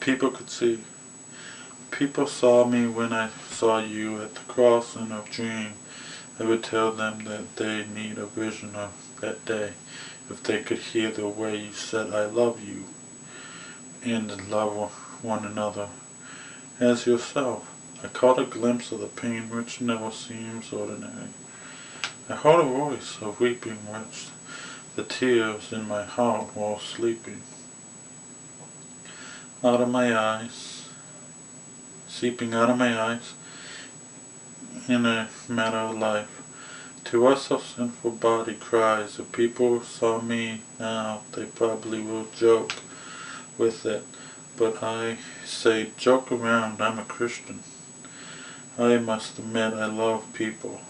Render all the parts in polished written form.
People could see. People saw me when I saw you at the crossing of dream. I would tell them that they need a vision of that day if they could hear the way you said I love you and love one another as yourself. I caught a glimpse of the pain which never seems ordinary. I heard a voice of weeping which the tears in my heart while sleeping. Out of my eyes, seeping out of my eyes, in a matter of life. To us of sinful body cries, if people saw me now, they probably will joke with it. But I say, joke around, I'm a Christian. I must admit I love people,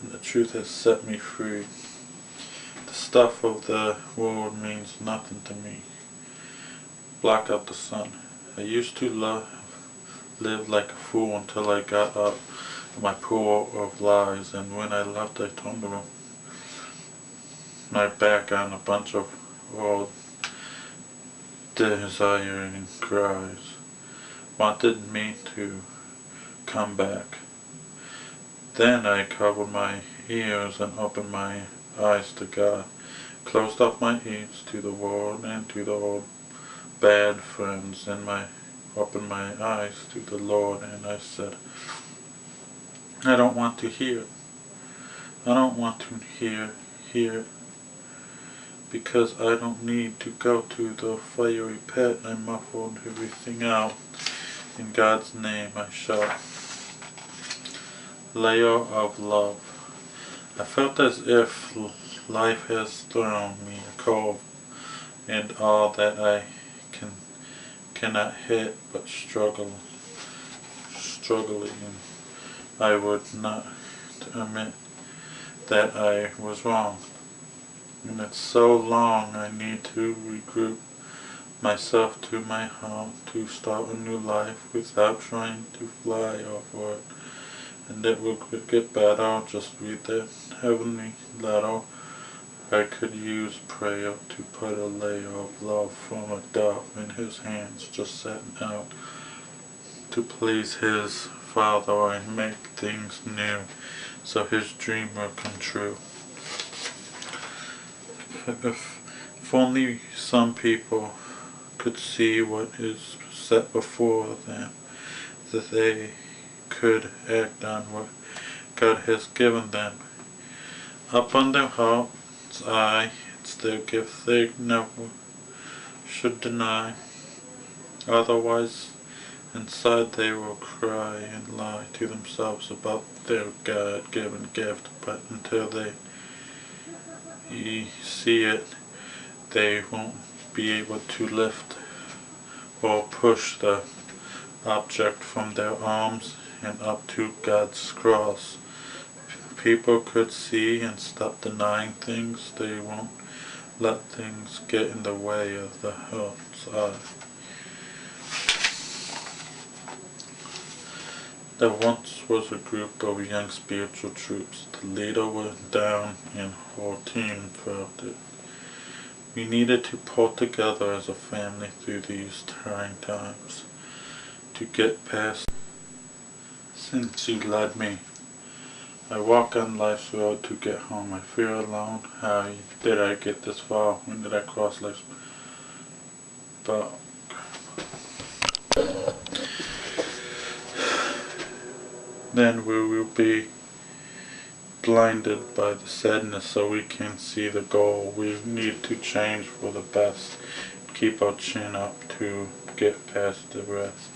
and the truth has set me free. The stuff of the world means nothing to me. Block out the sun. I used to live like a fool until I got up my pool of lies, and when I left I turned my back on a bunch of old desiring cries. Wanted me to come back. Then I covered my ears and opened my eyes to God. Closed off my ears to the world and to the old bad friends, and opened my eyes to the Lord, and I said, I don't want to hear it. I don't want to hear it, because I don't need to go to the fiery pit. I muffled everything out. In God's name I shout. Layer of love. I felt as if life has thrown me a curve, and all that I cannot hit but struggling. I would not admit that I was wrong. And it's so long I need to regroup myself to my home to start a new life without trying to fly over it. And it will get better. Just read that heavenly letter. I could use prayer to put a layer of love from a dove in his hands, just setting out to please his Father and make things new, so his dream will come true. If only some people could see what is set before them, that they could act on what God has given them. Up on their heart's eye, it's their gift they never should deny. Otherwise, inside they will cry and lie to themselves about their God-given gift, but until they see it, they won't be able to lift or push the object from their arms and up to God's cross. People could see and stop denying things. They won't let things get in the way of the heart's eye. There once was a group of young spiritual troops. The leader went down and whole team felt it. We needed to pull together as a family through these trying times to get past. Since you led me, I walk on life's road to get home. I fear alone. How did I get this far? When did I cross life's but then we will be blinded by the sadness so we can see the goal. We need to change for the best. Keep our chin up to get past the rest.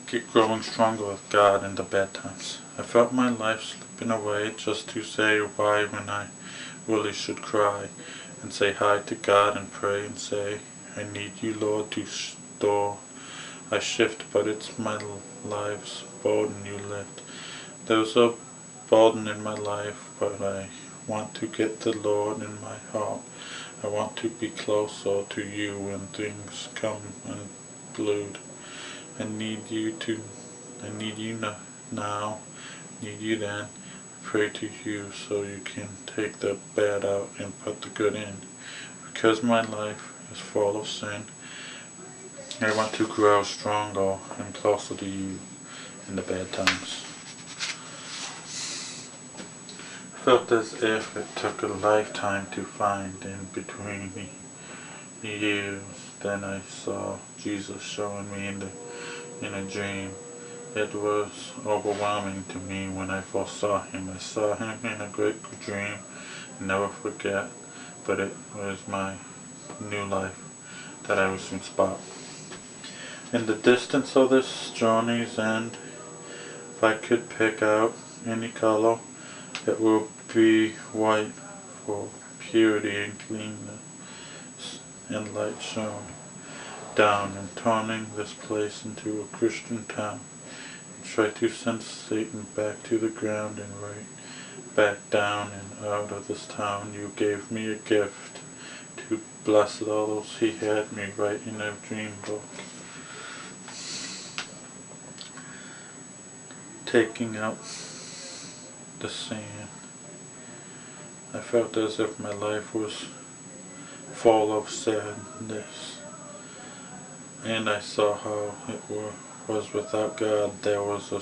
Keep growing stronger with God in the bad times. I felt my life slipping away just to say why when I really should cry and say hi to God and pray and say, I need you, Lord, to store. I shift, but it's my life's burden you lift. There's a burden in my life, but I want to get the Lord in my heart. I want to be closer to you when things come unglued. I need you now, need you then. Pray to you so you can take the bad out and put the good in. Because my life is full of sin. I want to grow stronger and closer to you in the bad times. Felt as if it took a lifetime to find in between the years. Then I saw Jesus showing me in a dream. It was overwhelming to me when I first saw him. I saw him in a great dream, never forget, but it was my new life that I was inspired. In the distance of this journey's end, if I could pick out any color, it will be white, for purity and cleanness and light shone down, and turning this place into a Christian town. And try to send Satan back to the ground and right back down and out of this town. You gave me a gift to bless others. He had me write in a dream book, taking out the sand. I felt as if my life was full of sadness, and I saw how it was without God. There was a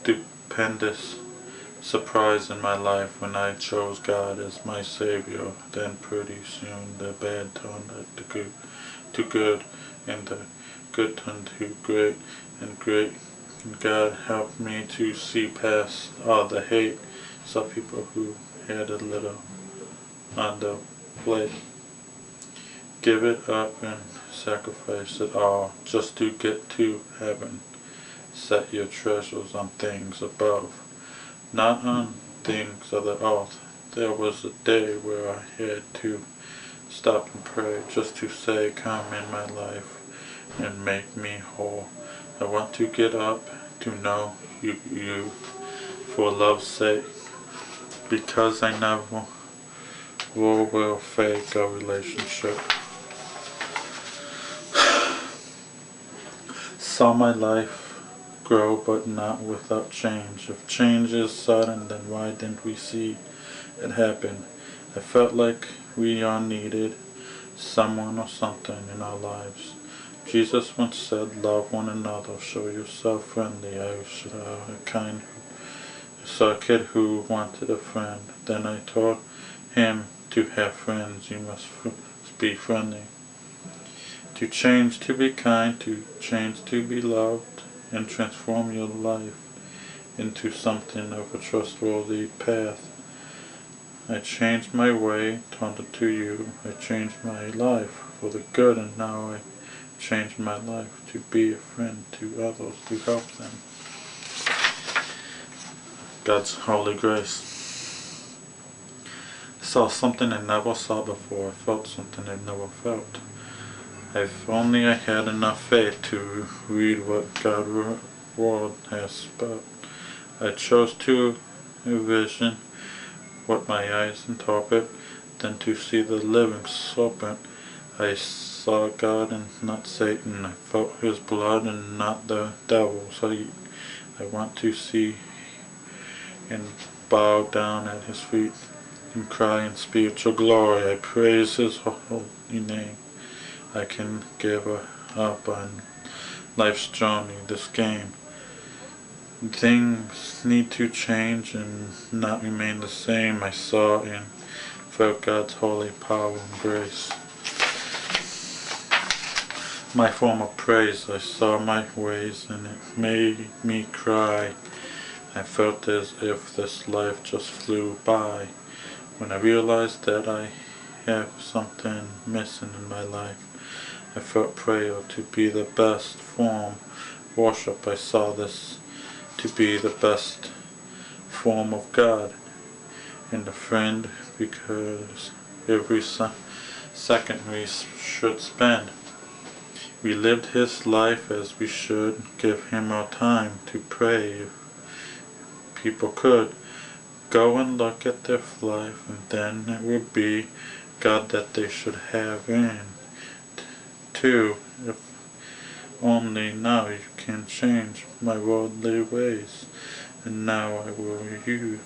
stupendous surprise in my life when I chose God as my Savior. Then pretty soon the bad turned to good, and the good turned to great, and great. And God helped me to see past all the hate. Some people who had a little on the plate. Give it up and sacrifice it all just to get to heaven. Set your treasures on things above, not on things of the earth. There was a day where I had to stop and pray just to say, come in my life and make me whole. I want to get up to know you for love's sake, because I never will fake a relationship. Saw my life grow, but not without change. If change is sudden, then why didn't we see it happen? I felt like we all needed someone or something in our lives. Jesus once said, love one another, show yourself friendly. I saw a kid who wanted a friend. Then I taught him to have friends, you must be friendly. To change to be kind, to change to be loved, and transform your life into something of a trustworthy path. I changed my way, turned it to you. I changed my life for the good, and now I changed my life to be a friend to others, to help them. God's holy grace. I saw something I never saw before. I felt something I never felt. If only I had enough faith to read what God's word has, but I chose to envision what my eyes interpret, than to see the living serpent. I saw God and not Satan. I felt his blood and not the devil's. I want to see and bow down at his feet and cry in spiritual glory. I praise his holy name. I can give up on life's journey, this game. Things need to change and not remain the same. I saw and felt God's holy power and grace. My form of praise, I saw my ways and it made me cry. I felt as if this life just flew by. When I realized that I have something missing in my life, I felt prayer to be the best form of worship. I saw this to be the best form of God and a friend, because every second we should spend. We lived his life as we should. Give him our time to pray. If people could go and look at their life, and then it would be God that they should have in. Too, if only now you can change my worldly ways, and now I will use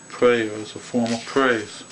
prayer as a form of praise.